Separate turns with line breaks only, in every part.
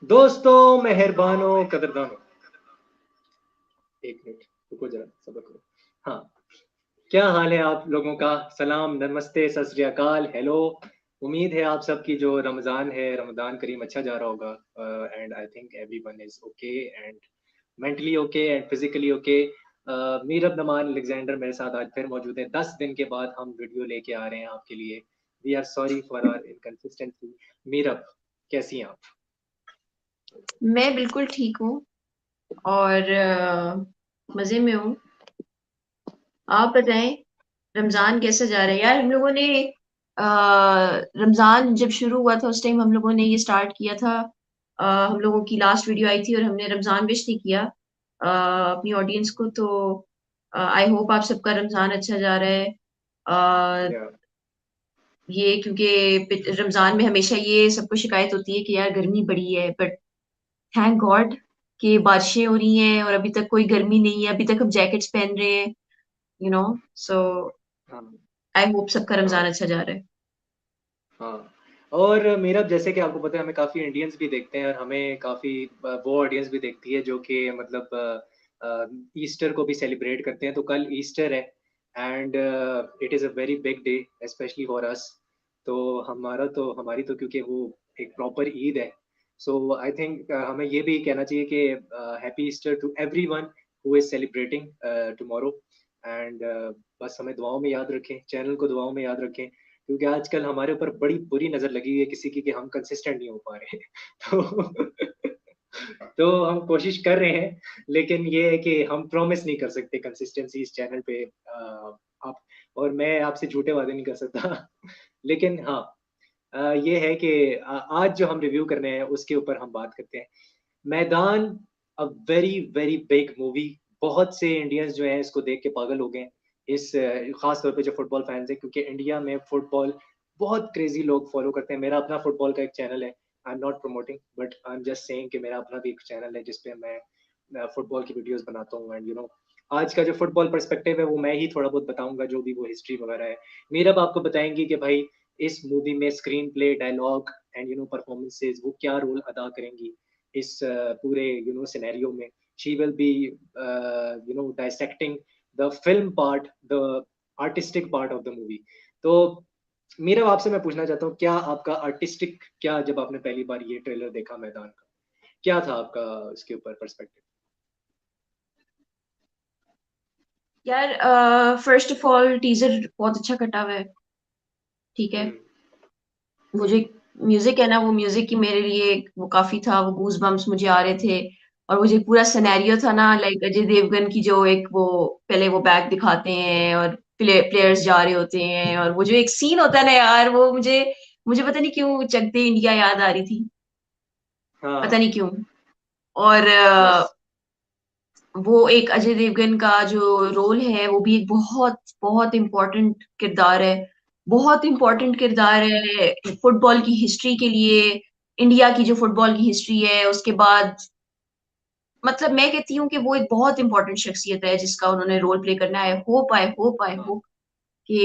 दोस्तों, मेहरबानों, कदरदानों, एक मिनट रुको जरा, सब्र करो। हाँ, क्या हाल है आप लोगों का? सलाम, नमस्ते, सत श्री अकाल, हेलो। उम्मीद है आप सबकी जो रमज़ान है, रमज़ान करीम अच्छा जा रहा होगा। And I think everyone is okay and mentally okay and physically okay. Meerab Naman Alexander मेरे साथ आज फिर मौजूद हैं। 10 दिन के बाद हम वीडियो लेके आ रहे हैं आपके लिए। We are sorry for our inconsistency. Meerab, कैसी हैं आप?
मैं बिल्कुल ठीक हूँ और मजे में हूँ। आप बताएं, रमजान कैसा जा रहा है यार? हम लोगों ने रमजान जब शुरू हुआ था उस टाइम हम लोगों ने ये स्टार्ट किया था। हम लोगों की लास्ट वीडियो आई थी और हमने रमजान विश नहीं किया अपनी ऑडियंस को। तो आई होप आप सबका रमजान अच्छा जा रहा है। अ,
या
ये क्योंकि रमजान में हमेशा ये सबको शिकायत होती है कि यार गर्मी बड़ी है, बट थैंक गॉड कि बारिशें हो रही हैं और अभी तक कोई गर्मी नहीं है। अभी तक हम जैकेट्स पहन रहे हैं, यू नो। सो
हाँ,
आई होप सबका
हाँ,
रमजान अच्छा जा रहा है।
हाँ। और मेरा जैसे कि आपको पता है, हमें काफ़ी इंडियंस भी देखते हैं और हमें काफ़ी वो ऑडियंस भी देखती है जो कि मतलब ईस्टर को भी सेलिब्रेट करते हैं। तो कल ईस्टर है and it is a very big day specially for us. तो हमारी तो क्योंकि वो एक प्रॉपर ईद है। सो आई थिंक हमें ये भी कहना चाहिए कि happy Easter to everyone who is celebrating tomorrow. And बस हमें दुआओं में याद रखें, चैनल को दुआओं में याद रखें, क्योंकि आजकल हमारे ऊपर बड़ी बुरी नज़र लगी हुई है किसी की कि हम कंसिस्टेंट नहीं हो पा रहे। तो तो हम कोशिश कर रहे हैं, लेकिन ये है कि हम प्रॉमिस नहीं कर सकते कंसिस्टेंसी इस चैनल पे। आप और मैं आपसे झूठे वादे नहीं कर सकता। लेकिन हाँ, ये है कि आज जो हम रिव्यू करने हैं उसके ऊपर हम बात करते हैं। मैदान, a very very big movie. बहुत से इंडियंस जो हैं इसको देख के पागल हो गए हैं। खास तौर पे जो फुटबॉल फैंस हैं, क्योंकि इंडिया में फुटबॉल बहुत क्रेजी लोग फॉलो करते हैं। मेरा अपना फुटबॉल का एक चैनल है। I am not promoting but I am just saying कि मेरा अपना भी एक चैनल है जिसपे मैं फुटबॉल की वीडियोस बनाता हूँ। एंड आज का जो फुटबॉल पर्सपेक्टिव है वो मैं ही थोड़ा बहुत बताऊंगा, जो भी वो हिस्ट्री वगैरह है। मेरा आपको बताएंगी कि भाई इस मूवी में screen play, dialogue and performances वो क्या रोल अदा करेंगी इस पूरे सिनेरियो में। She will be dissecting the film part, the artistic part of the movie. तो मेरा आपसे मैं पूछना चाहता हूँ, क्या आपका आर्टिस्टिक, क्या जब आपने पहली बार ये ट्रेलर देखा मैदान का, क्या था आपका इसके ऊपर पर्सपेक्टिव?
यार फर्स्ट ऑफ ऑल टीजर बहुत अच्छा कटा हुआ है। ठीक है।
हम्म।
वो जो म्यूजिक है ना, वो म्यूजिक की मेरे लिए वो काफी था। वो गूज बम्स मुझे आ रहे थे। और वो जो पूरा
हाँ,
सिनेरियो था ना, लाइक अजय देवगन की जो एक वो पहले वो बैग दिखाते हैं और प्लेयर्स जा रहे होते हैं, और वो जो एक सीन होता है ना यार, वो मुझे मुझे पता नहीं क्यों चक दे इंडिया याद आ रही थी। पता
हाँ,
नहीं क्यों। और
यस,
वो एक अजय देवगन का जो रोल है वो भी एक बहुत बहुत इम्पोर्टेंट किरदार है। बहुत
हाँ,
इम्पोर्टेंट किरदार है फुटबॉल की हिस्ट्री के लिए। इंडिया की जो फुटबॉल की हिस्ट्री है उसके बाद, मतलब मैं कहती हूँ कि वो एक बहुत इंपॉर्टेंट शख्सियत है जिसका उन्होंने रोल प्ले करना है। आई
हाँ,
होप कि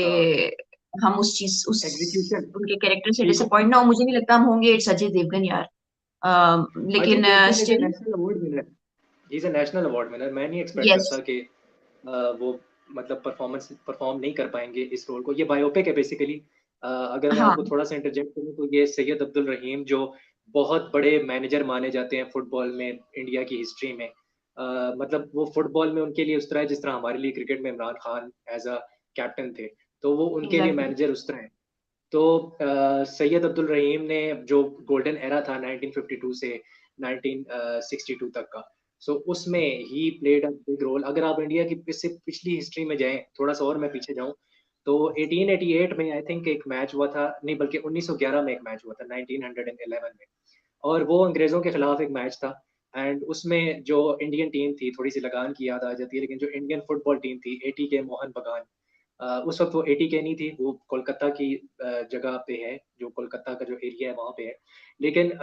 हाँ।
हम उस चीज उस
एग्जीक्यूशन
उनके कैरेक्टर से
ठीक हो।
डिसअपॉइंट ना हो। मुझे नहीं लगता हम होंगे। इट्स अजय देवगन यार।
अजय
लेकिन
Devgan is a
still
national award winner. He is a national award winner. मैं नहीं एक्सपेक्ट
यस।
करता कि वो मतलब परफॉर्म नहीं कर पाएंगे इस रोल को। ये बायोपिक है बेसिकली। अगर मैं आपको
हाँ।
थोड़ा सा इंटरजेक्ट करूँ तो ये सैयद अब्दुल रहीम, जो बहुत बड़े मैनेजर माने जाते हैं फुटबॉल में इंडिया की हिस्ट्री में। मतलब वो फुटबॉल में उनके लिए उस तरह है जिस तरह हमारे लिए क्रिकेट में Imran Khan as a captain थे। तो वो उनके लिए
एग्जैक्टली।
मैनेजर उस तरह है। तो सैयद अब्दुल रहीम ने जो गोल्डन एरा था 1952 से 1962 तक का, सो उसमें he played a big role. अगर आप इंडिया की इससे पिछली हिस्ट्री में जाएं, थोड़ा सा और मैं पीछे जाऊं, तो 1888 में आई थिंक एक मैच हुआ था, नहीं बल्कि 1911 में एक मैच हुआ था, 1911 में। और वो अंग्रेजों के खिलाफ एक मैच था। एंड उसमें जो इंडियन टीम थी, थोड़ी सी लगान की याद आ जाती है, लेकिन जो इंडियन फुटबॉल टीम थी, एटी के मोहन बगान, उस वक्त वो एटी के नहीं थी, वो कोलकाता की जगह पे है, जो कोलकाता का जो एरिया है वहां पे है। लेकिन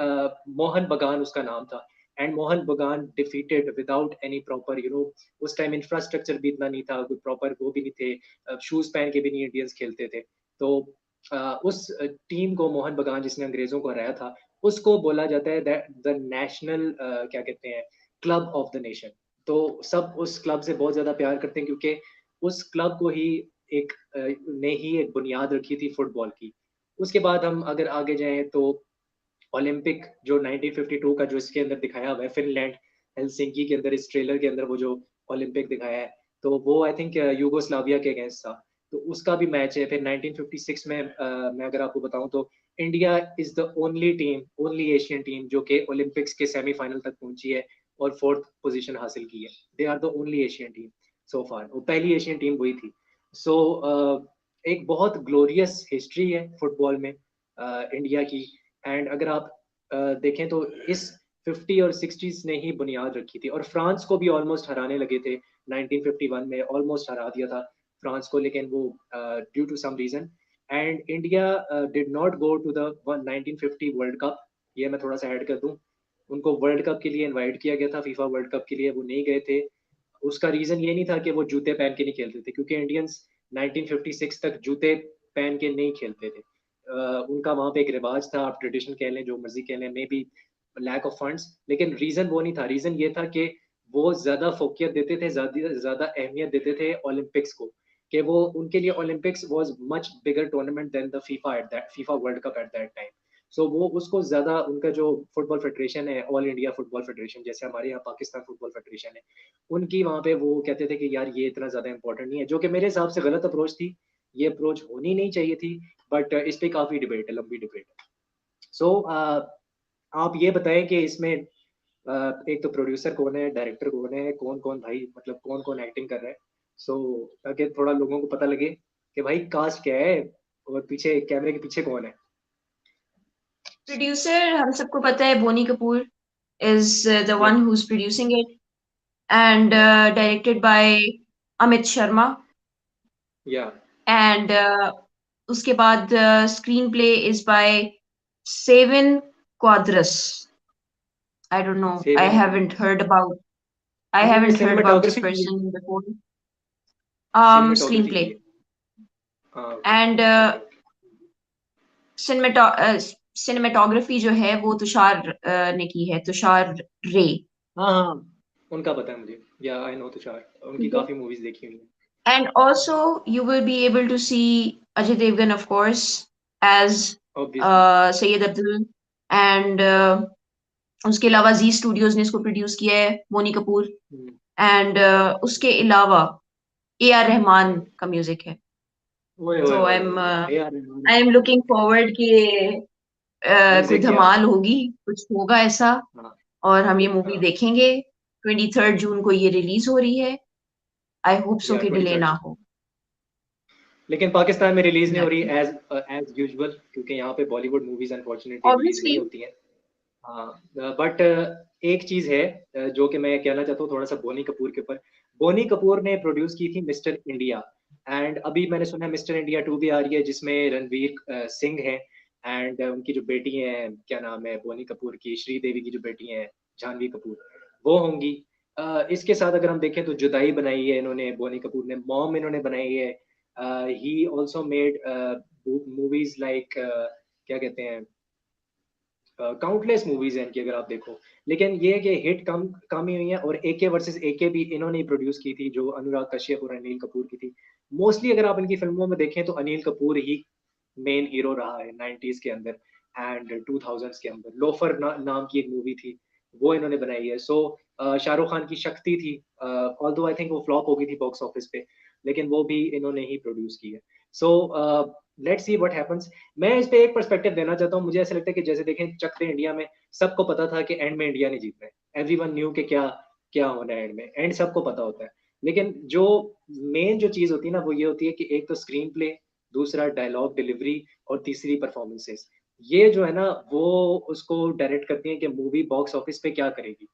मोहन बगान उसका नाम था। एंड मोहन बगान डिफीटेड विदाउट एनी प्रॉपर उस टाइम इंफ्रास्ट्रक्चर भी इतना नहीं था, कोई प्रॉपर वो भी नहीं थे, शूज पहन के भी नहीं इंडियंस खेलते थे। तो उस टीम को मोहन बगान जिसने अंग्रेजों को हराया था, उसको बोला जाता है द नेशनल क्या कहते हैं, क्लब ऑफ द नेशन। तो सब उस क्लब से बहुत ज्यादा प्यार करते हैं क्योंकि उस क्लब को ही एक ने ही एक बुनियाद रखी थी फुटबॉल की। उसके बाद हम अगर आगे जाएं तो ओलंपिक जो 1952 का जो इसके अंदर दिखाया हुआ है, फिनलैंड हेलसिंकी के अंदर, इस ट्रेलर के अंदर वो जो ओलंपिक दिखाया है, तो वो आई थिंक यूगोस्लाविया के अगेंस्ट था। तो उसका भी मैच है। फिर 1956 में मैं अगर आपको बताऊं तो India is the only team, only Asian team जो कि ओलंपिक्स के सेमीफाइनल तक पहुंची है और फोर्थ पोजीशन हासिल की है। They are the only Asian team so far. वो पहली एशियन टीम वही थी। सो एक बहुत ग्लोरियस हिस्ट्री है फुटबॉल में इंडिया की। एंड अगर आप देखें तो इस 50 और 60s ने ही बुनियाद रखी थी, और फ्रांस को भी ऑलमोस्ट हराने लगे थे 1951 में, ऑलमोस्ट हरा दिया था फ्रांस को, लेकिन वो due to some reason. And India did not go to the 1950 world cup. ये मैं थोड़ा सा ऐड कर दूं, उनको वर्ल्ड कप के लिए इनवाइट किया गया था, फीफा वर्ल्ड कप के लिए, वो नहीं गए थे। उसका रीजन ये नहीं था कि वो जूते पहन के नहीं खेलते थे, क्योंकि इंडियंस 1956 तक जूते पहन के नहीं खेलते थे। उनका वहां पे एक रिवाज था, आप ट्रेडिशन कह लें, जो मर्जी कह लें, maybe lack of funds, लेकिन रीजन वो नहीं था। रीजन ये था कि वो ज्यादा फोकियत देते थे, ज्यादा अहमियत देते थे ओलंपिक्स को, कि वो उनके लिए Olympics was much bigger tournament than the FIFA World Cup at that time. So वो उसको ज्यादा, उनका जो फुटबॉल फेडरेशन है, ऑल इंडिया फुटबॉल फेडरेशन, जैसे हमारे यहाँ पाकिस्तान फुटबॉल फेडरेशन है, उनकी वहां पे वो कहते थे कि यार ये इतना ज्यादा इंपॉर्टेंट नहीं है, जो कि मेरे हिसाब से गलत अप्रोच थी। ये अप्रोच होनी नहीं चाहिए थी। बट इस पे काफी डिबेट है, लंबी डिबेट है। सो आप ये बताएं कि इसमें एक तो प्रोड्यूसर कौन है, डायरेक्टर कौन है, कौन कौन भाई, मतलब कौन कौन एक्टिंग कर रहा है। सो ताकि थोड़ा लोगों को पता लगे कि भाई कास्ट क्या है और पीछे कैमरे के पीछे कौन है।
प्रोड्यूसर हम सबको पता है, Boney Kapoor is the
yeah
one who is producing it, and
yeah
directed by Amit Sharma.
Yeah
and उसके बाद screenplay is by Saiwyn Quadras. I don't know, I
Saiwyn
haven't heard about I
इन्होंने
haven't heard about this
cinematography की है।
Person before. Screen
cinematography
play
की है। हाँ okay.
And
okay okay.
Cinematography जो है वो तुषार ने की है, तुषार रे।
हाँ हाँ, उनका पता है मुझे, या आई नो तुषार, उनकी
ठीक है।
काफी मूवीज देखी हुई
And also, you will be able to see Ajay Devgan, of course, as
है ऑब्वियसली।
Syed Abdul. And उसके अलावा जी स्टूडियोज ने इसको प्रोड्यूस किया है, मोनी कपूर। एंड उसके अलावा ए आर रहमान का म्यूजिक है।
ओए ओए
तो
ओए ओए ओए, A R Rahman.
I am looking forward कि कोई
म्यूजिक या।
धमाल होगी, कुछ होगा ऐसा।
हाँ
और हम ये मूवी
हाँ।
देखेंगे। 23 जून को ये रिलीज हो रही है। आई होप सो
या
कि
ट्वेंटी
डिले
थर्ड
ना हो।
लेकिन पाकिस्तान में रिलीज नहीं हो रही
एग्जैक्टली।
एज एज यूजुअल, क्योंकि यहाँ पे Bollywood movies unfortunately release
obviously.
नहीं होती हैं। हाँ। बट एक चीज है जो कि मैं कहना चाहता हूँ थोड़ा सा बोनी कपूर के ऊपर। बोनी कपूर ने प्रोड्यूस की थी मिस्टर इंडिया, एंड अभी मैंने सुना है मिस्टर इंडिया 2 भी आ रही है, जिसमें रणवीर सिंह है, एंड उनकी जो बेटी है, क्या नाम है बोनी कपूर की, श्रीदेवी की जो बेटी है, जानवी कपूर, वो होंगी। इसके साथ अगर हम देखें तो जुदाई बनाई है इन्होंने, बोनी कपूर ने मॉम इन्होंने बनाई है। He also made movies like क्या कहते हैं, काउंटलेस मूवीज हैं इनकी अगर आप देखो। लेकिन ये है कि हिट कम ही हुई है। और एके वर्सेस एके भी इन्होंने ही प्रोड्यूस की थी, जो अनुराग कश्यप और अनिल कपूर की थी। मोस्टली अगर आप इनकी फिल्मों में देखें तो अनिल कपूर ही मेन हीरो रहा है 90s के अंदर एंड 2000s के अंदर। लोफर नाम की एक मूवी थी, वो इन्होंने बनाई है। सो शाहरुख खान की शक्ति थी, ऑल्दो आई थिंक वो फ्लॉप हो गई थी बॉक्स ऑफिस पे, लेकिन वो भी इन्होंने ही प्रोड्यूस की है। So let's see what happens. मैं इस पे एक पर्सपेक्टिव देना चाहता हूँ। मुझे ऐसा लगता है कि जैसे देखें चक दे इंडिया में, सबको पता था कि एंड में इंडिया ने जीतना है। एवरीवन न्यू कि क्या क्या होना है एंड में, एंड सबको पता होता है। लेकिन जो मेन जो चीज होती है ना, वो ये होती है कि एक तो स्क्रीन प्ले, दूसरा डायलॉग डिलीवरी, और तीसरी परफॉर्मेंसेस। ये जो है ना, वो उसको डायरेक्ट करती है कि मूवी बॉक्स ऑफिस पे क्या करेगी,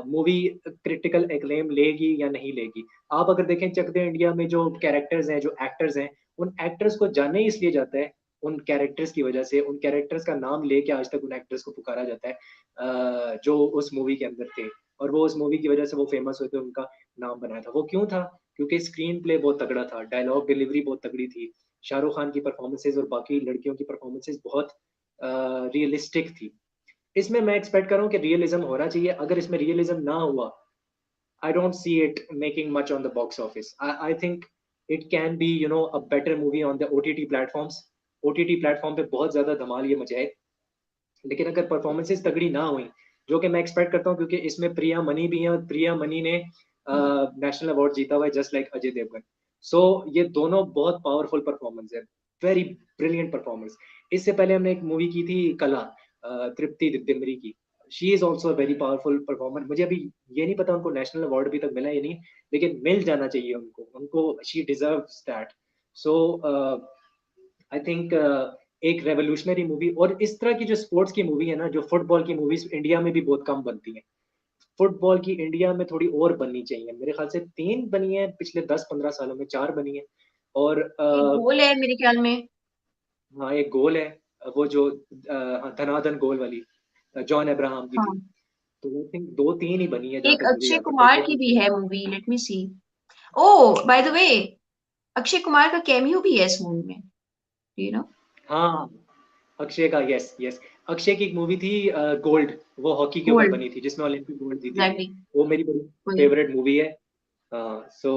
मूवी क्रिटिकल एक्लेम लेगी या नहीं लेगी। आप अगर देखें चक दे इंडिया में जो कैरेक्टर्स हैं, जो एक्टर्स हैं, उन एक्टर्स को जाने ही इसलिए जाता है, उन कैरेक्टर्स की वजह से, उन कैरेक्टर्स का नाम लेके आज तक उन एक्टर्स को पुकारा जाता है जो उस मूवी के अंदर थे, और वो उस मूवी की वजह से वो फेमस हुए थे, उनका नाम बनाया था। वो क्यों था? क्योंकि स्क्रीन प्ले बहुत तगड़ा था, डायलॉग डिलीवरी बहुत तगड़ी थी, शाहरुख खान की परफॉर्मेंसेज और बाकी लड़कियों की परफॉर्मेंसेज बहुत रियलिस्टिक थी। इसमें मैं एक्सपेक्ट कर रहा हूँ कि रियलिज्म होना चाहिए। अगर इसमें रियलिज्म ना हुआ, I don't see it making much on the box office. I think it can be, you know, a better movie on the OTT platforms. OTT platform पे बहुत ज्यादा धमाल ये मचाए। लेकिन अगर परफॉर्मेंसेस तगड़ी ना हुई, जो कि मैं एक्सपेक्ट करता हूँ, क्योंकि इसमें प्रिया मनी भी है और प्रिया मनी ने नेशनल अवार्ड जीता हुआ है जस्ट लाइक अजय देवगन। सो ये दोनों बहुत पावरफुल परफॉर्मेंस है, वेरी ब्रिलियंट परफॉर्मेंस। इससे पहले हमने एक मूवी की थी कला, तृप्ति दिमरी की। She is also very powerful performer. मुझे अभी ये नहीं पता उनको नेशनल अवार्ड अभी तक मिला या नहीं, लेकिन मिल जाना चाहिए उनको, she deserves that. So I think एक रेवोल्यूशनरी मूवी, और इस तरह की जो स्पोर्ट्स की मूवी है ना, जो फुटबॉल की मूवीज इंडिया में भी बहुत कम बनती हैं। फुटबॉल की इंडिया में थोड़ी और बननी चाहिए। मेरे ख्याल से 3 बनी है पिछले 10-15 सालों में, 4 बनी है। और
एक गोल है मेरे ख्याल में।
हाँ, एक गोल है, वो जो हाँ, धनाधन गोल वाली, जॉन अब्राहम की थी।
हाँ,
तो वो थिंक 2-3 ही बनी है जहां
एक
तक मुझे
अक्षय
याद है,
कुमार
और
की भी है movie, let me see. Oh by the way, Akshay Kumar का कैमियो भी है इस मूवी में, यू नो।
हाँ, अक्षय का, यस यस। अक्षय की एक मूवी थी गोल्ड, वो हॉकी के ऊपर
गोल्ड,
बनी थी, जिसमें ओलंपिक गोल्ड जीती थी।
एग्जैक्टली।
वो मेरी बड़ी फेवरेट मूवी है। सो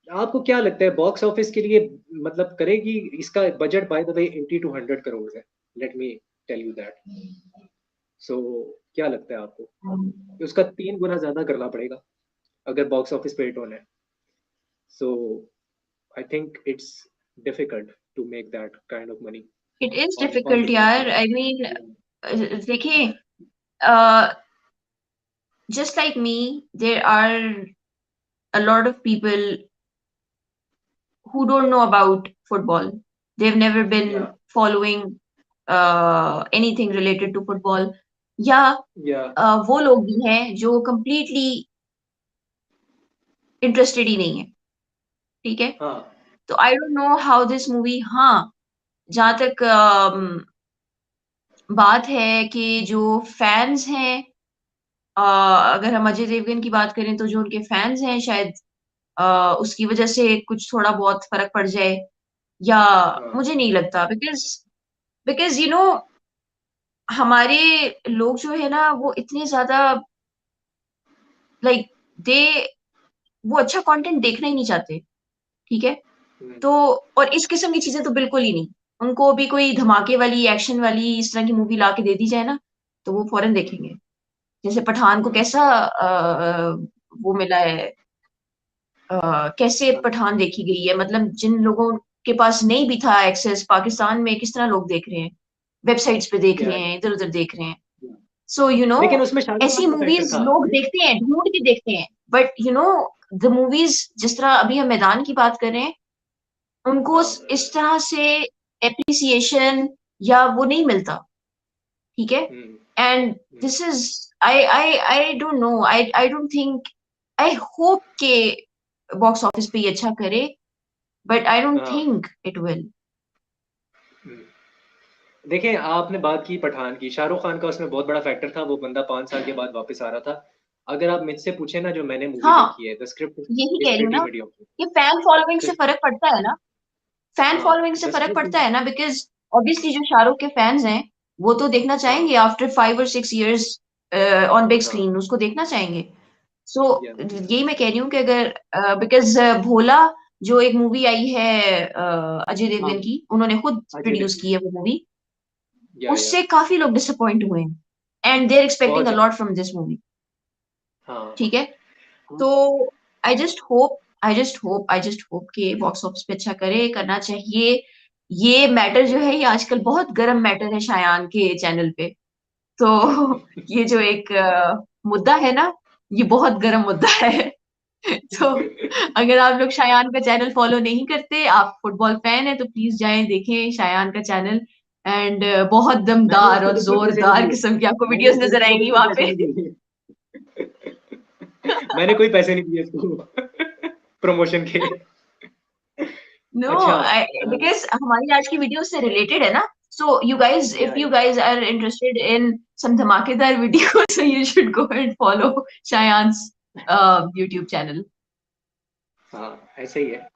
आपको क्या लगता है बॉक्स ऑफिस के लिए, मतलब करेगी? इसका budget by the way 80 to 100 crore है, let me tell you that. So क्या लगता है आपको कि उसका 3 गुना ज्यादा करना पड़ेगा अगर बॉक्स ऑफिस पे हिट होना है? So I think it's difficult to make that kind of money
it is
on
डिफिकल्ट
the box
यार,
office.
I mean
Yeah.
देखिए, just like me, there are a lot of people who don't know about football. They've never been
Yeah.
following anything related to football. या
Yeah.
वो लोग भी हैं जो completely interested ही नहीं है, ठीक है।
हाँ.
तो आई don't know how this movie, हाँ, जहां तक बात है कि जो फैंस हैं, अगर हम अजय देवगन की बात करें तो जो उनके फैंस हैं शायद उसकी वजह से कुछ थोड़ा बहुत फर्क पड़ जाए, या
हाँ.
मुझे नहीं लगता, बिकॉज बिकॉज यू नो हमारे लोग जो है ना वो इतने ज्यादा लाइक दे वो अच्छा कंटेंट देखना ही नहीं चाहते, ठीक है।
हम्म,
तो और इस किस्म की चीजें तो बिल्कुल ही नहीं। उनको भी कोई धमाके वाली, एक्शन वाली इस तरह की मूवी ला के दे दी जाए ना, तो वो फौरन
हम्म,
देखेंगे। जैसे पठान को
हाँ.
कैसा वो मिला है, कैसे
हाँ.
पठान देखी गई है, मतलब जिन लोगों के पास नहीं भी था एक्सेस, पाकिस्तान में किस तरह लोग देख रहे हैं, वेबसाइट्स पे देख
या,
रहे हैं, इधर उधर देख रहे हैं।
या.
सो यू नो
लेकिन उसमें शाहरुख
ऐसी
खान का फैक्टर
मूवीज
था,
लोग
राइट?
देखते हैं, ढूंढ के देखते हैं, but you know the movies जिस तरह अभी हम मैदान की बात कर रहे हैं, उनको
हाँ.
इस तरह से एप्रिसिएशन या वो नहीं मिलता, ठीक है।
Hmm,
and
hmm,
this is I don't know, I don't think, I hope के बॉक्स ऑफिस पे ये अच्छा करे, बट आई डोंट
हाँ.
Think it will.
हम्म. देखिए, आपने बात की पठान की, शाहरुख खान का उसमें बहुत बड़ा फैक्टर था, वो बंदा 5 साल के बाद वापस आ रहा था। अगर आप मुझसे पूछे ना, जो मैंने मूवी
हाँ,
देखी है, द स्क्रिप्ट
यही कह
इज
रही हूँ
प्रिटी
ना,
मीडियोकर।
ये फैन फॉलोइंग से फर्क पड़ता है ना, फैन
हाँ,
फॉलोइंग से
द
फर्क
स्क्रिप्ट
पड़ता है ना, बिकॉज ऑब्वियसली जो शाहरुख के फैंस हैं वो तो देखना
हाँ,
चाहेंगे आफ्टर 5 और 6 years ऑन बिग
हाँ,
स्क्रीन, उसको देखना चाहेंगे। सो
या,
यही मैं कह रही हूँ कि अगर बिकॉज भोला जो एक मूवी आई है अजय
हाँ,
देवगन की, उन्होंने खुद
अजय
प्रोड्यूस
देवगन,
की है वो मूवी,
या,
उससे काफी लोग डिसअपॉइंट हुए हैं एंड दे आर एक्सपेक्टिंग
बहुत
अ
ज्यादा।
लॉट फ्रॉम दिस मूवी,
हाँ,
ठीक है।
हाँ,
तो आई जस्ट होप कि बॉक्स ऑफिस पे अच्छा करे, करना चाहिए। ये मैटर जो
हम्म,
है ये आजकल बहुत गर्म मैटर है शायान के चैनल पे। तो ये जो एक मुद्दा है ना, ये बहुत गर्म मुद्दा है। तो अगर आप लोग शायान का चैनल फॉलो नहीं करते, आप फुटबॉल फैन है, तो प्लीज जाएं देखें शायान का चैनल। एंड बहुत
मैंने
दमदार
उसको
और
बिल्कुल पैसे नहीं
जोरदार
दिए।
किस्म की आपको
मैंने
वीडियोस नजर
उसको
आएंगी
बिल्कुल
वहां
पैसे
पे।
नहीं दिए। मैंने कोई पैसे नहीं दिए इसको प्रमोशन के।
नो,
अच्छा,
बिकॉज हमारी आज की वीडियो से रिलेटेड है ना, so you guys,
yeah,
if you guys are interested in some धमाकेदार video, so you should go and follow Shayan's YouTube channel.
हाँ, ऐसे ही है।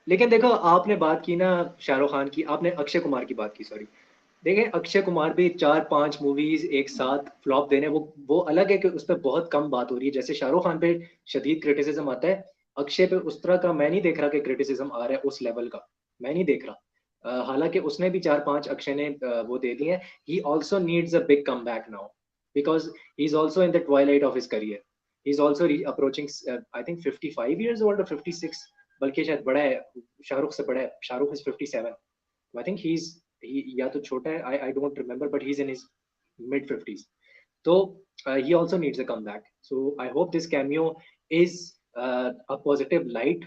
लेकिन देखो, आपने बात की ना शाहरुख खान की, आपने अक्षय कुमार की बात की, सॉरी। देखिए, अक्षय कुमार भी 4-5 मूवीज़ एक साथ फ्लॉप देने, वो अलग है कि उस पे बहुत कम बात हो रही है। जैसे शाहरुख खान पे शदीद क्रिटिसिज़्म आता है, अक्षय पे उस तरह का मैं नहीं देख रहा कि क्रिटिसिज़्म आ रहा है उस लेवल का, मैं नहीं देख रहा। हालाँकि उसने भी 4-5 अक्षय ने वो दे दिए हैं। He also needs a big comeback now, because he is also in the twilight of his career. He is also re approaching I think 55 years old और 56, बल्कि शायद बड़ा है, शाहरुख से बड़ा है। Shahrukh is 57। I think he या तो छोटा है, I don't remember, but he's in his mid 50s. So he also needs a comeback. So I hope this cameo is a positive light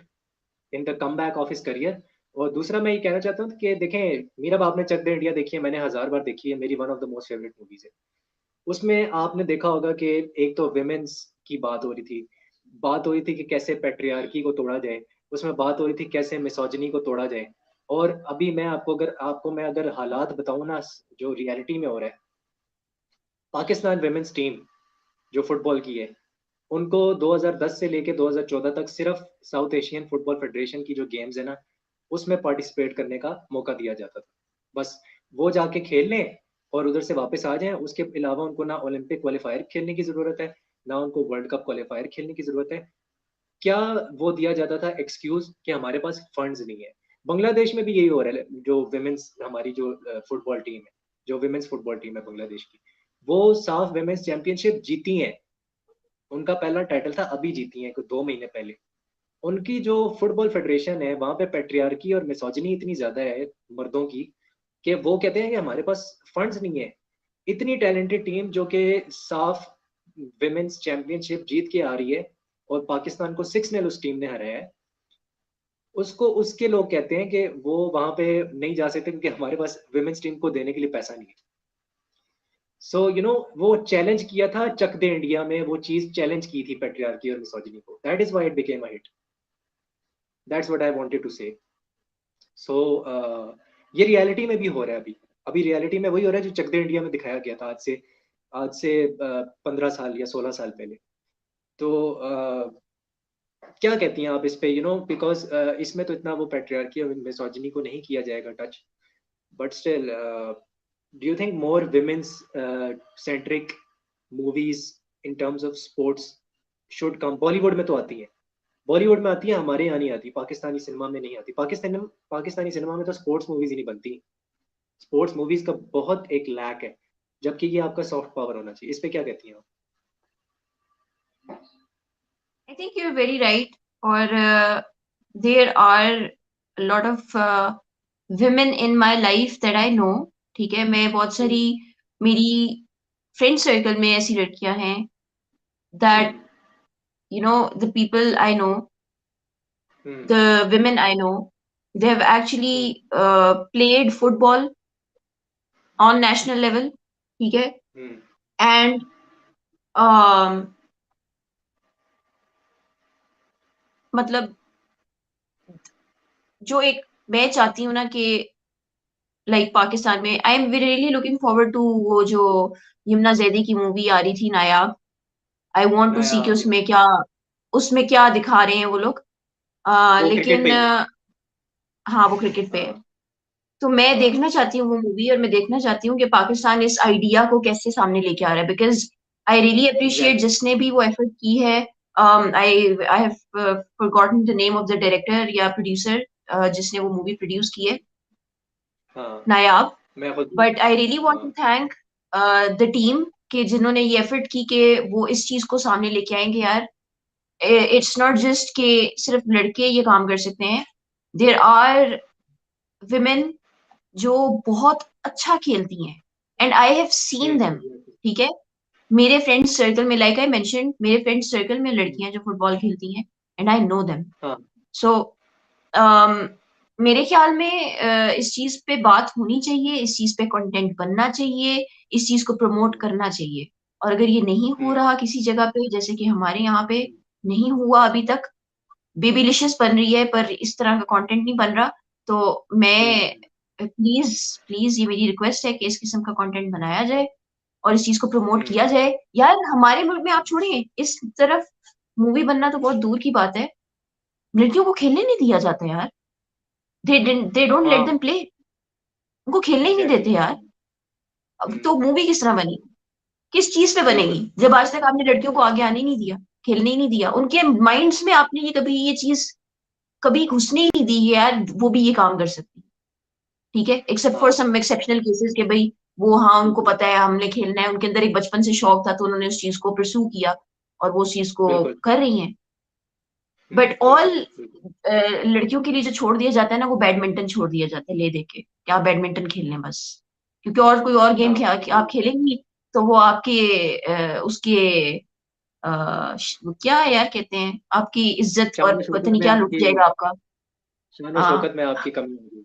in the comeback of his career. और दूसरा मैं ये कहना चाहता हूँ कि देखें, मीरा बाप ने चक दे इंडिया देखी है, मैंने 1000 बार देखी है, मेरी one of the most favourite movies है। उसमें आपने देखा होगा कि एक तो विमेन्स की बात हो रही थी कि कैसे पैट्रियार्की को तोड़ा जाए, उसमें बात हो रही थी कैसे मिसोजिनी को तोड़ा जाए। और अभी मैं अगर हालात बताऊं ना, जो रियलिटी में हो रहा है, पाकिस्तान विमेन्स टीम जो फुटबॉल की है, उनको 2010 से लेके 2014 तक सिर्फ साउथ एशियन फुटबॉल फेडरेशन की जो गेम्स है ना, उसमें पार्टिसिपेट करने का मौका दिया जाता था। बस वो जाके खेल लें और उधर से वापस आ जाएं। उसके अलावा उनको ना ओलंपिक क्वालिफायर खेलने की जरूरत है, ना उनको वर्ल्ड कप क्वालिफायर खेलने की जरूरत है। क्या वो दिया जाता था एक्सक्यूज कि हमारे पास फंड्स नहीं है। बांग्लादेश में भी यही हो रहा है। जो विमेन्स हमारी जो फुटबॉल टीम है, जो विमेन्स फुटबॉल टीम है बांग्लादेश की, वो साफ विमेन्स चैंपियनशिप जीती है। उनका पहला टाइटल था, अभी जीती है, कुछ 2 महीने पहले। उनकी जो फुटबॉल फेडरेशन है, वहां पे पेट्रियार्की और मिसोजिनी इतनी ज्यादा है मर्दों की, कि वो कहते हैं कि हमारे पास फंड्स नहीं है। इतनी टैलेंटेड टीम जो कि साफ विमेन्स चैंपियनशिप जीत के आ रही है, और पाकिस्तान को 6-0 उस टीम ने हराया है, उसको उसके लोग कहते हैं कि वो वहां पे नहीं जा सकते क्योंकि हमारे पास विमेन्स टीम को देने के लिए पैसा नहीं है। सो वो चैलेंज किया था चक दे इंडिया में, वो चीज चैलेंज की थी पेट्रियार्की और मिसोजिनी को। That is why it became a hit. That's what I wanted to say. So ये रियलिटी में भी हो रहा है अभी। अभी रियलिटी में वही हो रहा है जो चक दे इंडिया में दिखाया गया था आज से 15 साल या 16 साल पहले। तो क्या कहती हैं आप इस पे, बिकॉज इसमें तो इतना वो पेट्रियार्की और मिसोजिनी को नहीं किया जाएगा touch, but still do you think more women's centric movies in terms of sports should come? Bollywood में तो आती है, बॉलीवुड में आती है, हमारे यहाँ नहीं आती, पाकिस्तानी सिनेमा में नहीं आती। पाकिस्तानी सिनेमा में तो स्पोर्ट्स मूवीज ही नहीं बनती। स्पोर्ट्स मूवीज का बहुत एक लैक है, जबकि ये आपका सॉफ्ट पावर होना चाहिए। इस पे क्या कहती हैं आप?
I think you are very right. और there are lot of women in my life that I know। ठीक है, मैं बहुत
हम्म।
सारी मेरी फ्रेंड सर्कल में ऐसी लड़कियां हैं that
hmm.
the people I know,
hmm.
the women I know, they have
hmm.
actually played football on national level। ठीक है।
हम्म।
and um, मतलब जो एक मैं चाहती हूँ ना कि लाइक पाकिस्तान में I am really looking forward to वो जो यमुना जैदी की मूवी आ रही थी नायाब। आई वांट टू सी कि
नायाब, या
उसमें क्या दिखा रहे हैं वो लोग।
वो क्रिकेट पे
लेकिन
ही है।
हाँ, वो क्रिकेट पे है।
हाँ।
तो मैं
हाँ।
देखना चाहती हूँ वो मूवी, और मैं देखना चाहती हूँ कि पाकिस्तान इस आइडिया को कैसे सामने लेके आ रहा है, because I really appreciate
exactly.
जिसने भी वो एफर्ट की है। I have forgotten the name of the director या प्रोड्यूसर जिसने वो मूवी प्रोड्यूस की है,
हाँ,
नायाब।
मैं खुद।
बट आई रियली वांट
हाँ।
टू थैंक द टीम कि जिन्होंने ये एफर्ट की कि वो इस चीज को सामने लेके आएंगे यार। इट्स नॉट जस्ट कि सिर्फ लड़के ये काम कर सकते हैं। देयर आर women जो बहुत अच्छा खेलती हैं, and I have seen them.
Exactly.
ठीक है, मेरे फ्रेंड सर्कल में, लाइक आई मेंशन, मेरे फ्रेंड सर्कल में लड़कियां जो फुटबॉल खेलती हैं, एंड आई नो देम।
हाँ।
सो मेरे ख्याल में इस चीज पे बात होनी चाहिए, इस चीज पे कंटेंट बनना चाहिए, इस चीज को प्रमोट
हम्म।
करना चाहिए। और अगर ये नहीं हो
हम्म।
रहा किसी जगह पे, जैसे कि हमारे यहाँ पे
हम्म।
नहीं हुआ अभी तक, बेबीलिशियस बन रही है पर इस तरह का कंटेंट नहीं बन रहा, तो मैं
हम्म।
प्लीज प्लीज ये मेरी रिक्वेस्ट है कि इस किस्म का कंटेंट बनाया जाए और इस चीज को प्रमोट
हम्म।
किया जाए। यार हमारे मुल्क में आप छोड़िए, इस तरफ मूवी बनना तो बहुत दूर की बात है, लड़कियों को खेलने नहीं दिया जाता यार। दे डोंट लेट
हाँ
देम प्ले। उनको खेलने ही नहीं
एग्जैक्टली
देते यार।
exactly.
अब तो
हम्म,
मूवी किस तरह बनेगी, किस चीज पे बनेगी,
बिल्कुल।
जब आज तक आपने लड़कियों को आगे आने नहीं दिया, खेलने ही नहीं दिया, उनके माइंड्स में आपने ये कभी ये चीज कभी घुसने ही नहीं दी है यार, वो भी ये काम कर सकती। ठीक है, एक्सेप्ट फॉर
हाँ
सम एक्सेप्शनल केसेस के भाई वो, हाँ उनको
बिल्कुल
पता है हमने खेलना है, उनके अंदर एक बचपन से शौक था तो उन्होंने उस चीज को परस्यू किया और वो उस चीज को
बिल्कुल।
कर रही हैं। बट ऑल
बिल्कुल बिल्कुल।
लड़कियों के लिए जो छोड़ दिया जाता है ना, वो बैडमिंटन छोड़ दिया जाता है ले दे के, क्या बैडमिंटन खेलने बस, क्योंकि और कोई और गेम
हाँ
आप खेलेंगी तो वो आपके उसके क्या है यार कहते हैं, आपकी इज्जत और
शान
पता
शौकत
नहीं
में
क्या लुट
आपकी,
जाएगा आपका।
शान
हाँ
शौकत में आपकी कमी होगी।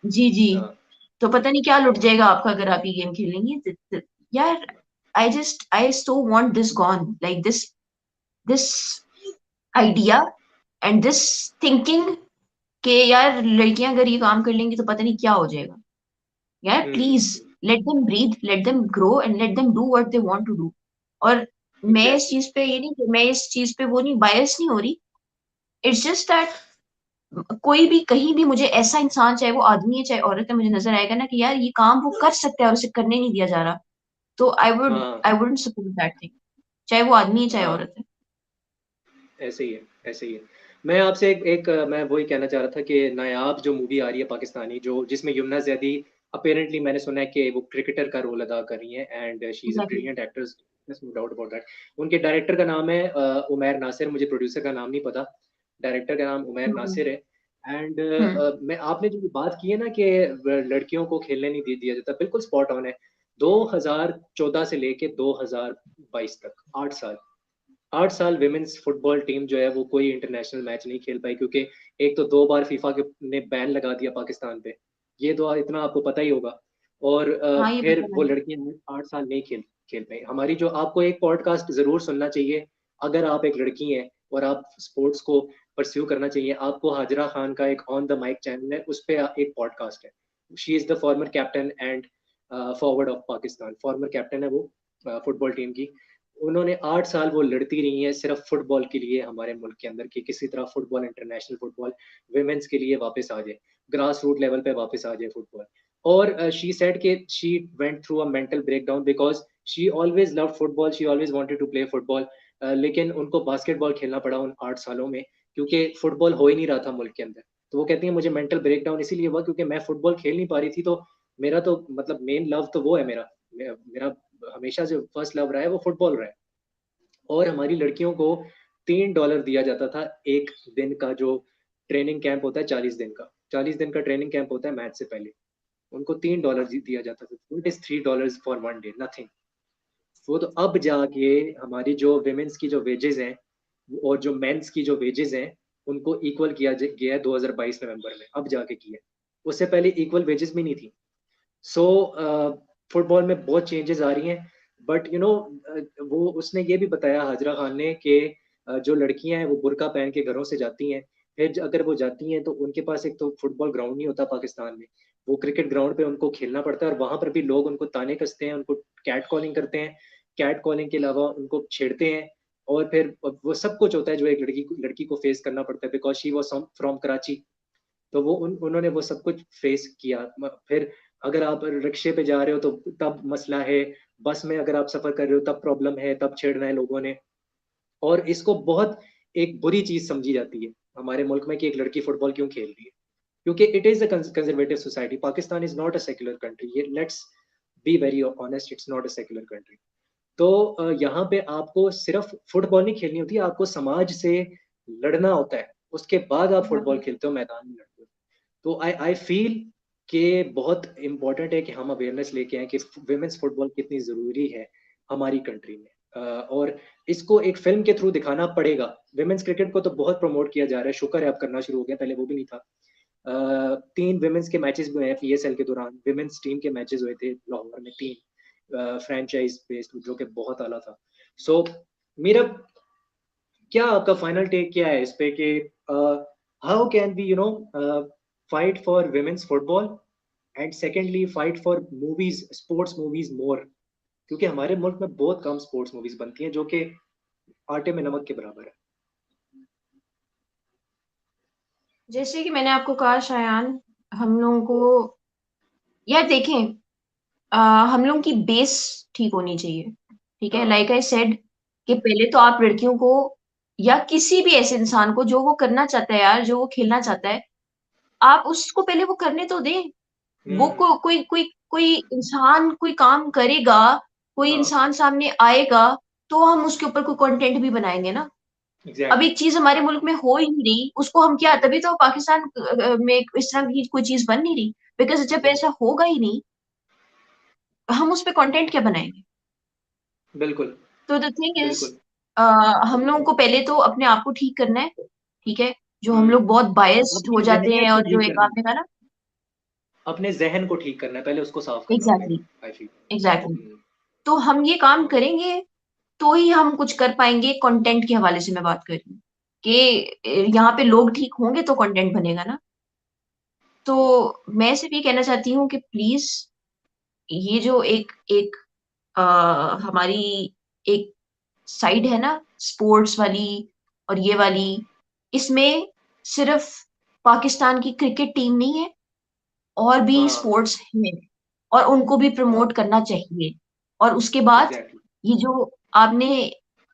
जी जी।
हाँ
तो पता नहीं क्या लुट जाएगा आपका अगर आप ये गेम खेलेंगे यार। I so want this gone, like this idea and this thinking कि यार लड़कियां अगर ये काम कर लेंगी तो पता नहीं क्या हो जाएगा। यार please let them breathe, let them grow and let them do what they want to do. और मैं इस
एग्जैक्टली।
चीज पे ये नहीं, मैं इस चीज पे वो नहीं बायस नहीं हो रही। इट्स जस्ट दैट कोई भी कहीं भी मुझे ऐसा इंसान, चाहे वो आदमी है चाहे औरत है, मुझे नजर आएगा ना कि यार ये काम वो कर सकता है और उसे करने नहीं दिया जा रहा, तो
हाँ
I wouldn't support that thing, चाहे वो आदमी है चाहे
हाँ
औरत है।
ऐसे ही है, ऐसे ही है। मैं आपसे मैं वही कहना चाह रहा था कि नायाब जो मूवी आ रही है पाकिस्तानी, जो जिसमें यमुना जैदी अपेरेंटली मैंने सुना है कि वो क्रिकेटर का रोल अदा कर रही हैं and she is a
exactly.
Brilliant actress, no doubt about that. उनके डायरेक्टर का नाम है उमैर नासिर, मुझे प्रोड्यूसर का नाम नहीं पता, डायरेक्टर का नाम उमैर
हम्म
नासिर है। एंड
हम्म
मैं आपने जो बात की है ना कि लड़कियों को खेलने नहीं दिया जाता, बिल्कुल स्पॉट ऑन है। 2014 से लेके 2022 तक 8 साल, 8 साल विमेन्स फुटबॉल टीम जो है वो कोई इंटरनेशनल मैच नहीं खेल पाई, क्योंकि एक तो 2 बार फीफा के ने बैन लगा दिया पाकिस्तान पे, ये तो इतना आपको पता ही होगा। और
हाँ ये
फिर
पता
वो
है।
लड़कियां 8 साल नहीं खेल खेल पाई। हमारी जो, आपको एक पॉडकास्ट जरूर सुनना चाहिए अगर आप एक लड़की हैं और आप स्पोर्ट्स को परस्यू करना चाहिए, आपको हाजरा खान का एक ऑन द माइक चैनल है, उस पर एक पॉडकास्ट है। She is the former captain and forward of Pakistan, former captain है वो फुटबॉल टीम की। उन्होंने 8 साल वो लड़ती रही हैं सिर्फ फुटबॉल के लिए, हमारे मुल्क के अंदर की किसी तरह फुटबॉल, इंटरनेशनल फुटबॉल विमेंस के लिए वापस आ जाए, ग्रास रूट लेवल पे वापस आ जाए फुटबॉल। और शी सेड कि she went through a mental breakdown because she always love football, she always wanted to play football, लेकिन उनको बास्केटबॉल खेलना पड़ा उन 8 सालों में, क्योंकि फुटबॉल हो ही नहीं रहा था मुल्क के अंदर। तो वो कहती है मुझे मेंटल ब्रेकडाउन इसीलिए हुआ क्योंकि मैं फुटबॉल खेल नहीं पा रही थी, तो मेरा तो मतलब मेन लव तो वो है मेरा, मेरा हमेशा जो फर्स्ट लव रहा है वो फुटबॉल रहा है। और हमारी लड़कियों को $3 दिया जाता था एक दिन का, जो ट्रेनिंग कैंप होता है 40 दिन का, 40 दिन का ट्रेनिंग कैंप होता है मैच से पहले, उनको $3 दिया जाता था। It is $3 for 1 day, nothing. वो तो अब जाके हमारी जो विमेन्स की जो वेजेस हैं और जो मेंस की जो वेजेस हैं उनको इक्वल किया गया है 2022 नवंबर में, अब जाके किया है। उससे पहले इक्वल वेजेस भी नहीं थी। सो फुटबॉल में बहुत चेंजेस आ रही हैं। बट वो उसने ये भी बताया हाजरा खान ने कि जो लड़कियां हैं वो बुर्का पहन के घरों से जाती हैं, फिर अगर वो जाती हैं तो उनके पास एक तो फुटबॉल ग्राउंड नहीं होता पाकिस्तान में, वो क्रिकेट ग्राउंड पे उनको खेलना पड़ता है, और वहां पर भी लोग उनको ताने कसते हैं, उनको कैट कॉलिंग करते हैं, कैट कॉलिंग के अलावा उनको छेड़ते हैं। और फिर वो सब कुछ होता है जो एक लड़की को फेस करना पड़ता है, because she was from Karachi. तो वो उन्होंने वो सब कुछ फेस किया। फिर अगर आप रिक्शे पे जा रहे हो तो तब मसला है, बस में अगर आप सफर कर रहे हो तब प्रॉब्लम है, तब छेड़ना है लोगों ने। और इसको बहुत एक बुरी चीज समझी जाती है हमारे मुल्क में कि एक लड़की फुटबॉल क्यों खेल रही है, क्योंकि it is a conservative society, Pakistan is not a secular country, ये let's be very honest, it's not a secular country. तो यहाँ पे आपको सिर्फ फुटबॉल नहीं खेलनी होती, आपको समाज से लड़ना होता है, उसके बाद आप फुटबॉल
एग्जैक्टली।
खेलते हो, मैदान में लड़ते हो। तो आई आई फील कि बहुत इंपॉर्टेंट है कि हम अवेयरनेस लेके आए कि विमेंस फुटबॉल कितनी ज़रूरी है हमारी कंट्री में। और इसको एक फिल्म के थ्रू दिखाना पड़ेगा। विमेंस क्रिकेट को तो बहुत प्रमोट किया जा रहा है, शुक्र है अब करना शुरू हो गया, पहले वो भी नहीं था। 3 विमेंस के मैचेस भी हुए हैं पीएसएल के दौरान, विमेंस टीम के मैचेस हुए थे लाहौर में, 3 फ्रेंचाइज बेस्ड, जो कि बहुत आला था। सो मेरा, क्या आपका फाइनल टेक क्या है इस पे कि how can be fight for women's football, and secondly fight for movies, sports movies more, क्योंकि हमारे मुल्क में बहुत कम स्पोर्ट्स मूवीज बनती हैं जो कि आटे में नमक के बराबर है।
जैसे कि मैंने आपको कहा शायान, हम लोगों को, यार देखें, अ, हम लोगों की बेस ठीक होनी चाहिए। ठीक है,
हाँ।
लाइक आई सेड कि पहले तो आप लड़कियों को, या किसी भी ऐसे इंसान को जो वो करना चाहता है यार, जो वो खेलना चाहता है, आप उसको पहले वो करने तो दें। वो
हम्म।
कोई कोई कोई इंसान कोई काम करेगा, कोई
हाँ।
इंसान सामने आएगा, तो हम उसके ऊपर कोई कंटेंट भी बनाएंगे ना। अब
एग्जैक्टली।
एक चीज हमारे मुल्क में हो ही नहीं रही, उसको हम क्या, तभी तो पाकिस्तान में इस तरह की कोई चीज बन नहीं रही, बिकॉज जब
एग्जैक्टली।
ऐसा होगा ही नहीं, हम उस पे कंटेंट क्या बनाएंगे।
बिल्कुल।
तो द थिंग इज,
बिल्कुल।
हम लोगों को पहले तो अपने आप को ठीक करना है। ठीक है, जो हम लोग
हम्म।
बहुत बायस्ड
अपनी
हो जाते हैं,
जहनियत को
और जो
ठीक
एक
करना है।
आपने कहा ना।
अपने जहन को ठीक करना है, पहले उसको साफ करना
एग्जैक्टली,
पड़ेगा, आई फील।
एग्जैक्टली।
हम्म।
तो हम ये काम करेंगे तो ही हम कुछ कर पाएंगे। कंटेंट के हवाले से मैं बात कर रही हूँ कि यहाँ पे लोग ठीक होंगे तो कंटेंट बनेगा ना। तो मैं सिर्फ ये कहना चाहती हूँ कि प्लीज, ये जो एक एक हमारी एक साइड है ना, स्पोर्ट्स वाली और ये वाली, इसमें सिर्फ पाकिस्तान की क्रिकेट टीम नहीं है, और भी
हाँ।
स्पोर्ट्स हैं, और उनको भी प्रमोट
हाँ।
करना चाहिए। और उसके बाद,
एग्जैक्टली।
ये जो आपने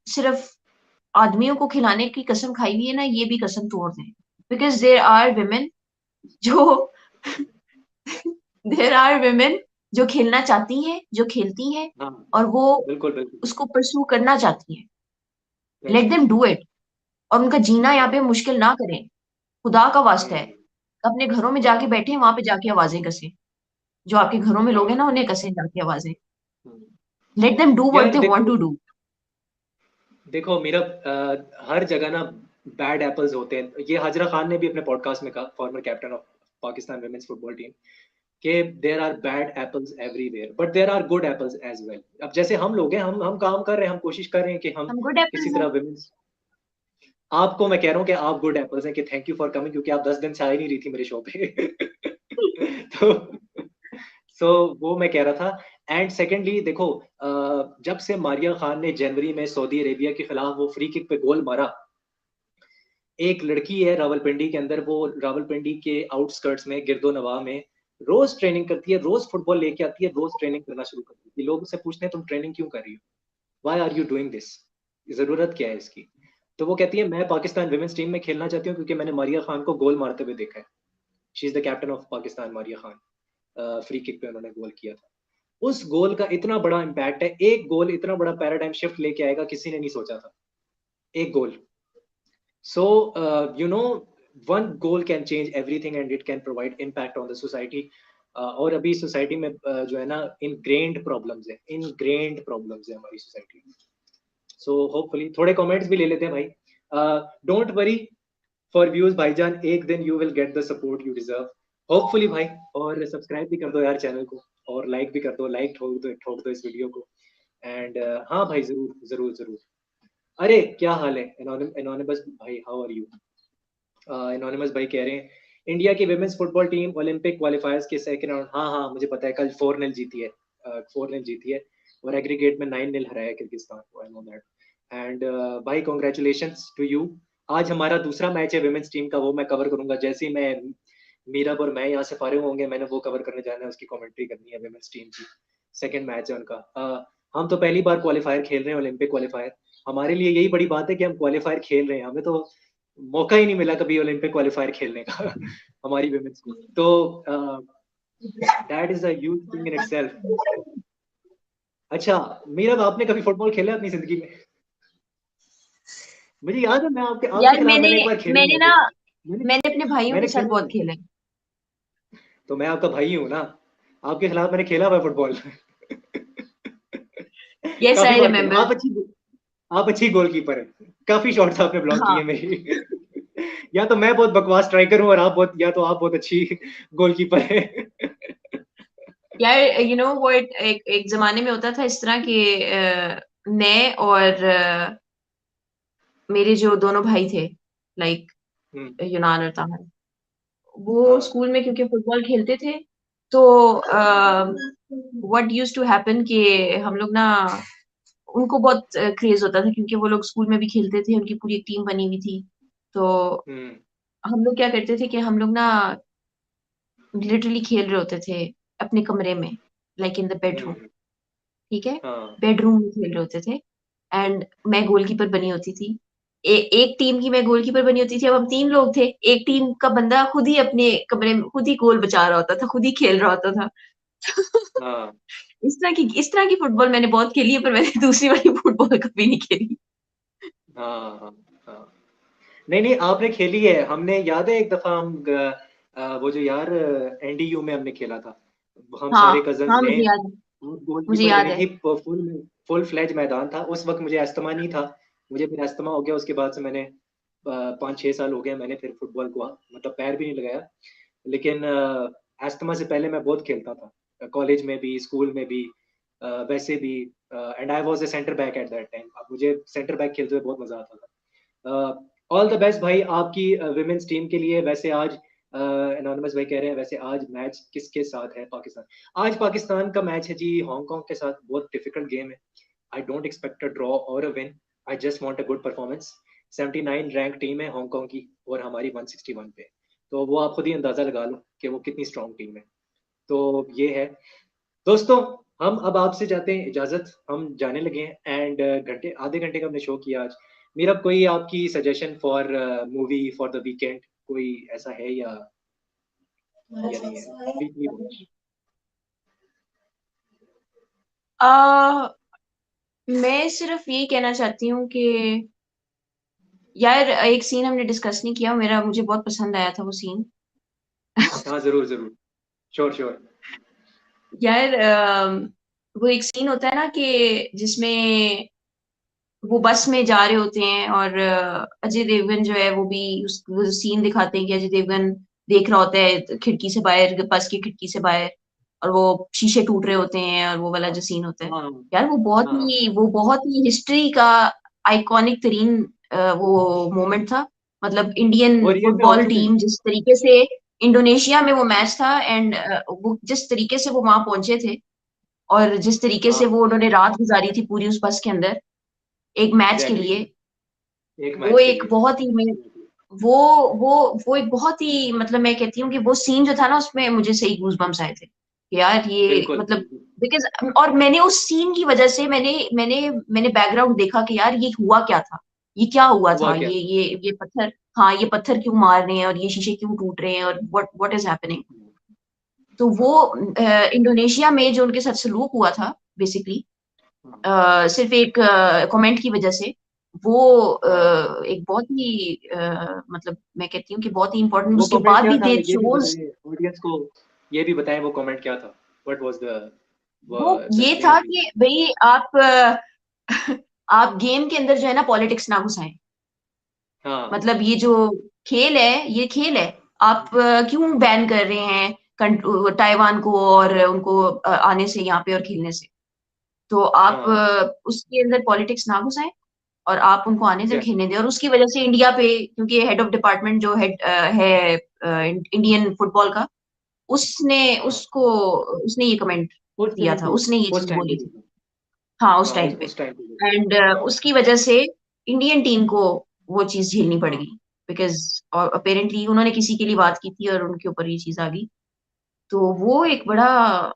सिर्फ आदमियों को खिलाने की कसम खाई हुई है ना, ये भी कसम तोड़ दें। बिकॉज देर आर women जो देर आर women जो खेलना चाहती हैं, जो खेलती हैं,
हाँ।
और वो
बिल्कुल बिल्कुल।
उसको परस्यू करना चाहती हैं। लेट
बिल्कुल।
Them do it. और उनका जीना यहाँ पे
हाँ।
मुश्किल ना करें। खुदा का वास्ता है,
हम्म।
अपने घरों में जाके
हाँ।
बैठे, वहां पे जाके आवाजें कसें। जो आपके घरों में लोग हैं
हाँ।
ना, उन्हें कसें जाके आवाजें।
हम्म।
लेट देम डू व्हाट
यार
दे वांट
देखो,
टू डू।
देखो मेरा हर जगह ना बैड एप्पल्स होते हैं। ये हाजरा खान ने भी अपने पॉडकास्ट में कहा, former captain of Pakistan women's football team, कि there are bad apples everywhere but there are good apples as well. अब जैसे हम लोग हैं, हम काम कर रहे हैं, हम कोशिश कर रहे हैं कि हम
हम गुड
किसी
एप्पल्स हैं।
तरह वुमेन्स, आपको मैं कह रहा हूँ कि आप गुड एप्पल्स हैं, कि थैंक यू फॉर कमिंग, क्योंकि आप 10 दिन से आ ही नहीं रही थी मेरे शो पे। तो सो वो मैं कह रहा था। एंड सेकेंडली देखो, जब से मारिया खान ने जनवरी में सऊदी अरेबिया के खिलाफ वो फ्री किक पे गोल मारा, एक लड़की है रावलपिंडी के अंदर, वो रावलपिंडी के आउटस्कर्ट्स में गिरदो नवाह में रोज ट्रेनिंग करती है, रोज फुटबॉल लेके आती है, रोज ट्रेनिंग करना शुरू कर देती है। लोग उससे पूछते हैं तुम ट्रेनिंग क्यों कर रही हो, why are you doing this, जरूरत क्या है इसकी। तो वो कहती है मैं पाकिस्तान विमेंस टीम में खेलना चाहती हूँ क्योंकि मैंने मारिया खान को गोल मारते हुए देखा है। She is the captain of Pakistan, Maria Khan. Free kick पे उन्होंने गोल किया था। उस गोल का इतना बड़ा इम्पैक्ट है, एक गोल इतना बड़ा पैराडाइम शिफ्ट लेके आएगा, किसी ने नहीं सोचा था। एक गोल। So, you know, one goal can change everything and it can provide impact on the society. और अभी सोसाइटी में जो है ना, इनग्रेन्ड प्रॉब्लम्स है, इनग्रेन्ड प्रॉब्लम्स है हमारी सोसाइटी में। सो होपफुली थोड़े कमेंट्स भी ले लेते हैं भाई। डोंट वरी फॉर व्यूज भाईजान, एक दिन you will get the support you deserve, hopefully भाई। और सब्सक्राइब भी कर दो यार चैनल को, और लाइक भी कर दो, लाइक ठोक दो इस वीडियो को। एंड हाँ भाई, जरूर जरूर जरूर। अरे क्या हाल है एनोनिमस भाई, हाउ आर यू। एनोनिमस भाई कह रहे हैं इंडिया की विमेंस फुटबॉल टीम ओलंपिक क्वालिफायर्स के सेकंड राउंड, हाँ हाँ मुझे पता है, कल 4-0 जीती है। 4-0 जीती है, और एग्रीगेट में 9-0 हराया किर्गिस्तान को, आई नो दैट। एंड भाई कॉन्ग्रेचुलेशन टू यू। आज हमारा दूसरा मैच है विमेंस टीम का, वो मैं कवर करूंगा जैसे ही मैं, मीरब और मैं यहाँ से फारिग होंगे, मैंने वो कवर करने जाना है, उसकी कमेंट्री करनी है विमेंस टीम की। सेकंड मैच है उनका। हम तो पहली बार क्वालिफायर खेल रहे हैं, ओलंपिक क्वालिफायर। हमारे लिए यही बड़ी बात है कि हम क्वालिफायर खेल रहे हैं, हमें तो मौका ही नहीं मिला कभी ओलंपिक क्वालिफायर खेलने का। हमारी वुमेन्स को तो that is a huge thing in itself. अच्छा, मीरा आपने कभी फुटबॉल खेला है अपनी जिंदगी में? मुझे याद है, मैं आपके आपके
यार
खिलाफ
मैंने
मैंने एक बार खेला
मैंने
हुआ
ना
था। मैंने
मैंने अपने भाइयों के
मैंने
साथ
खेला
बहुत
हुआ है।
खेला है।
तो मैं आपका भाई हूँ ना, आपके खिलाफ मैंने खेला हुआ है फुटबॉल।
यस,
काफी
आई
बार खेला।
रिमेम्बर।
आप अच्छी गोलकीपर है, काफी शॉट्स आपने ब्लॉक किए
हाँ
मेरी। या तो मैं बहुत बकवास स्ट्राइकर हूँ और आप बहुत, या तो आप बहुत अच्छी गोलकीपर है।
यार, वो एक जमाने में होता था इस तरह के, मैं और मेरे जो दोनों भाई थे, लाइक
हम्म।
यूनान और ताहर, वो
हाँ।
स्कूल में क्योंकि फुटबॉल खेलते थे, तो व्हाट यूज टू हैपन कि हम लोग ना, उनको बहुत क्रेज होता था क्योंकि वो लोग स्कूल में भी खेलते थे, उनकी पूरी एक टीम बनी हुई थी। तो
हम्म।
हम लोग क्या करते थे कि हम लोग ना लिटरली खेल रहे होते थे अपने कमरे में, लाइक इन द बेडरूम,
हम्म।
ठीक है,
हाँ
बेडरूम में खेल रहे होते थे। एंड मैं गोलकीपर बनी होती थी। एक टीम की मैं गोलकीपर बनी होती थी। अब हम 3 लोग थे, एक टीम का बंदा खुद ही अपने कमरे में खुद ही गोल बचा रहा होता था, खुद ही खेल रहा होता था।
हाँ
इस तरह की फुटबॉल मैंने बहुत खेली है, पर मैंने दूसरी वाली फुटबॉल कभी नहीं खेली।
हाँ हाँ हाँ। नहीं नहीं, आपने खेली है। हमने याद है एक दफा हम वो जो यार एनडीयू में हमने खेला था, हम
हाँ
सारे कजन्स
हाँ,
ने।
मुझे याद है। मुझे
गोलकीपर
याद
बनी
है।
थी। फुल फुल फ्लैज मैदान था उस वक्त। मुझे अस्थमा नहीं था। मुझे फिर अस्थमा हो गया, उसके बाद से मैंने 5-6 साल हो गए मैंने फिर फुटबॉल को मतलब पैर भी नहीं लगाया। लेकिन अस्थमा से पहले मैं बहुत खेलता था, कॉलेज में भी, स्कूल में भी, वैसे भी। And I was a centre back at that time. अब मुझे सेंटर बैक खेलते हुए बहुत मजा आता था। ऑल द बेस्ट भाई आपकी विमेंस टीम के लिए। वैसे आज एनोनिमस भाई कह रहे हैं, वैसे आज मैच किसके साथ है? पाकिस्तान। आज पाकिस्तान का मैच है जी हांगकांग के साथ। बहुत डिफिकल्ट गेम है। I don't expect a draw or a win. I just want a good performance. 79 rank team है हांगकांग की और हमारी 161 पे। तो वो आप खुद ही अंदाजा लगा लो कि वो कितनी स्ट्रांग टीम है। तो ये है दोस्तों। हम अब आपसे चाहते हैं इजाजत, हम जाने लगे हैं। एंड घंटे आधे घंटे का हमने शो किया आज। मेरा कोई आपकी suggestion for movie for the weekend कोई ऐसा है या नहीं है? वीकली।
आ, मैं सिर्फ ये कहना चाहती हूँ कि यार, एक सीन हमने डिस्कस नहीं किया, मेरा मुझे बहुत पसंद आया था वो सीन।
हाँ जरूर जरूर। Sure sure.
यार, वो एक सीन होता है ना कि जिसमें वो बस में जा रहे होते हैं और अजय देवगन जो है वो भी वो सीन दिखाते हैं कि अजय देवगन देख रहा होता है खिड़की से बाहर, बस की खिड़की से बाहर, और वो शीशे टूट रहे होते हैं, और वो वाला जो सीन होता है।
हाँ
यार,
हाँ
वो बहुत ही हिस्ट्री का आइकॉनिक तरीन वो मोमेंट था। मतलब इंडियन
वो रियल में हो
फुटबॉल
चुका है।
टीम जिस तरीके से इंडोनेशिया में वो मैच था, एंड वो जिस तरीके से वो वहां पहुंचे थे, और जिस तरीके से
हाँ
वो उन्होंने रात गुजारी थी पूरी उस बस के अंदर एक मैच के
एग्जैक्टली।
लिए।
एक
वो
मैच के
एक
लिए।
बहुत ही वो वो वो एक बहुत ही, मतलब मैं कहती हूँ कि वो सीन जो था ना, उसमें मुझे सही गूज बम्स आए थे कि यार ये
बिल्कुल
मतलब,
बिल्कुल।
बिकॉज, और मैंने उस सीन की वजह से मैंने बैकग्राउंड देखा कि यार ये हुआ क्या था, ये क्या हुआ
हुआ
था,
क्या?
ये पत्थर, हाँ, ये पत्थर क्यों मार रहे हैं और ये शीशे क्यों टूट रहे हैं और व्हाट इज हैपनिंग। तो वो
हाँ
इंडोनेशिया में जो उनके साथ सलूक हुआ था बेसिकली,
हाँ
सिर्फ एक कमेंट की वजह से, वो
हाँ।
एक बहुत ही मतलब मैं कहती हूँ कि बहुत ही इंपॉर्टेंट,
वो
उसके
कमेंट
बाद
क्या
भी
था
दे
ये भी
चोज।
बताइए ऑडियंस को। ये भी बताएं वो कमेंट क्या था। व्हाट वाज
वो
द
ये
मेन
था
रीजन?
कि भाई आप आप गेम के अंदर जो है ना पॉलिटिक्स ना घुसाएं।
हाँ
मतलब ये जो खेल है, ये खेल है, आप क्यों बैन कर रहे हैं ताइवान को और उनको आने से यहाँ पे और खेलने से। तो आप
हाँ
उसके अंदर पॉलिटिक्स ना घुसाएं, और आप उनको आने दें,
एग्जैक्टली।
खेलने दें। और उसकी वजह से इंडिया पे, क्योंकि हेड ऑफ डिपार्टमेंट जो हेड है इंडियन फुटबॉल का, उसने
हाँ
उसको उसने ये कमेंट
उस
दिया
टाइम
था,
पे।
उसने ये
उस
चीज
टाइम पे
बोली थी।
देखा।
हाँ, उस
हाँ
टाइम पे।
उस टाइम पे
एंड
देखा। हाँ
उसकी वजह से इंडियन टीम को वो चीज झेलनी पड़
हाँ।
गई, बिकॉज और अपेरेंटली उन्होंने किसी के लिए बात की थी और उनके ऊपर ये चीज आ गई। तो वो एक बड़ा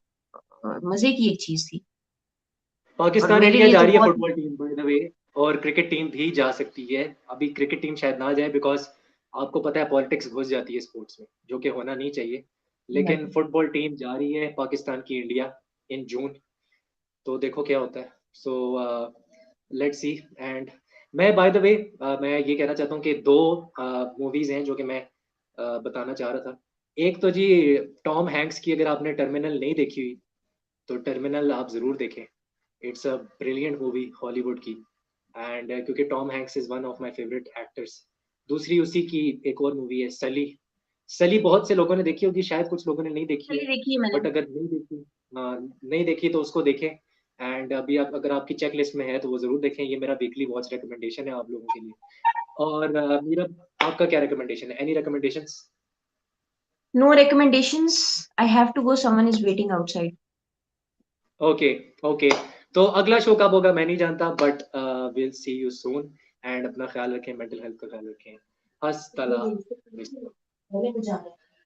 मजे की एक चीज थी, और
पाकिस्तान
मेरे
इंडिया
लिए
जा
तो
रही है
बहुत।
फुटबॉल टीम बाय द वे। और क्रिकेट टीम भी जा सकती है। अभी क्रिकेट टीम शायद ना जाए बिकॉज आपको पता है पॉलिटिक्स घुस जाती है स्पोर्ट्स में, जो कि होना नहीं चाहिए। लेकिन फुटबॉल टीम जा रही है पाकिस्तान की इंडिया इन जून। तो देखो क्या होता है। So let's see. एंड मैं बाय द वे मैं ये कहना चाहता हूँ कि दो मूवीज हैं जो कि मैं बताना चाह रहा था। एक तो जी टॉम हैंक्स की, अगर आपने टर्मिनल नहीं देखी हुई तो टर्मिनल आप जरूर देखें। It's a brilliant movie Hollywood की। एंड क्योंकि Tom Hanks is one of my favourite actors. दूसरी उसी की एक और मूवी है सली। सली बहुत से लोगों ने देखी होगी, शायद कुछ लोगों ने नहीं देखी है।
चलिए, देखिए मैंने।
बट अगर नहीं देखी, नहीं देखी तो उसको देखें। एंड अभी आप अगर आपकी चेक लिस्ट में है तो वो जरूर देखें। ये मेरा वीकली वॉच रिकमेंडेशन है आप लोगों के लिए। और मेरा आपका क्या रिकमेंडेशन है? Any recommendations?
No recommendations. I have to go. Someone is waiting outside.
Okay okay. तो अगला शो कब होगा मैं नहीं जानता, but will see you soon. And अपना ख्याल रखें, मेंटल हेल्थ का ख्याल रखें। Has Tala visto.